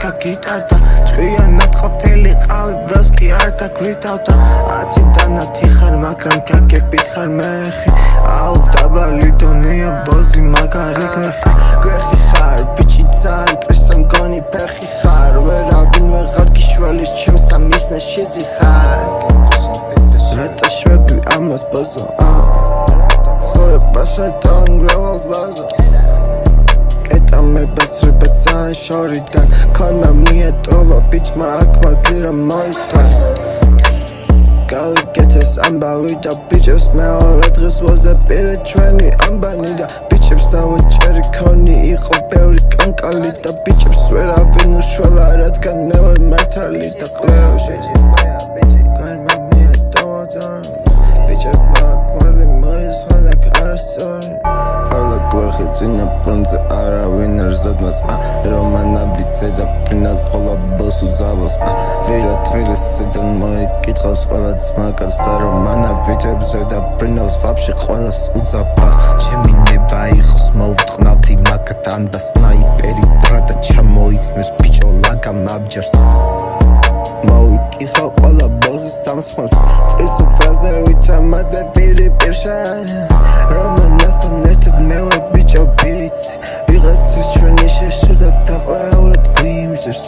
და გიტარდა ჭკვიანად ყოფილი ყავი ბროს კი არ დაგვითავდა 10 დანათი ხარ მაგრამ გაგებით ხარ მეხი აუ დაბალი დონეა ბოზი მაგარი გვეხი ხარ ბიჭი ძალიან კრესა მგონი ფეხი ხარ ვერავინ ვეღარ გიშველის ჩემს ამისნა შეზი ხარ რატო შვები ამას ბოზო ცხოვრება შეტან გრევალს ბაზო კეტა მე ბესრება ძალიან შორიდან ქორმა მიეტოვა ბიჭმა აქ მაგლირა მოისხარ გავიგეთეს ამბავი და ბიჭებს მეორე დღეს ვაზე პირე ჩვენი ამბანი და ბიჭებს დავაჭერი ქონი იყო ბევრი კანკალი და ბიჭებს ვერავინ უშველა რადგან მე ვარ მართალი და ყლევში ქორმა მიეტოვა ბიჭებმა აქ მაგლი მოისხარ და კარასწორი Глухи цина пронце аравин рзаднас Романа вицеда принас qola босу завос Вера твилис седан мои კითხავს ყველა ძმაკაც და რომანა ვიტებზე და პრინავს ვაფშე ყველას უძაფას ჩემი ნება იყოს მოვტყნავდი მაგთან და სნაიპერი ბრატა ჩამოიცმევს ბიჭო ლაგამ აბჯერს მოვიკითხავ ყველა ბოზის დამსხმელს წრის უფრაზე ვითამადე პირი პირშა რომანასთან ერთად მე ვარ ბიჭო ბიცი ვიღაცას ჩვენი შეშურდა და ყველად გვიმზირს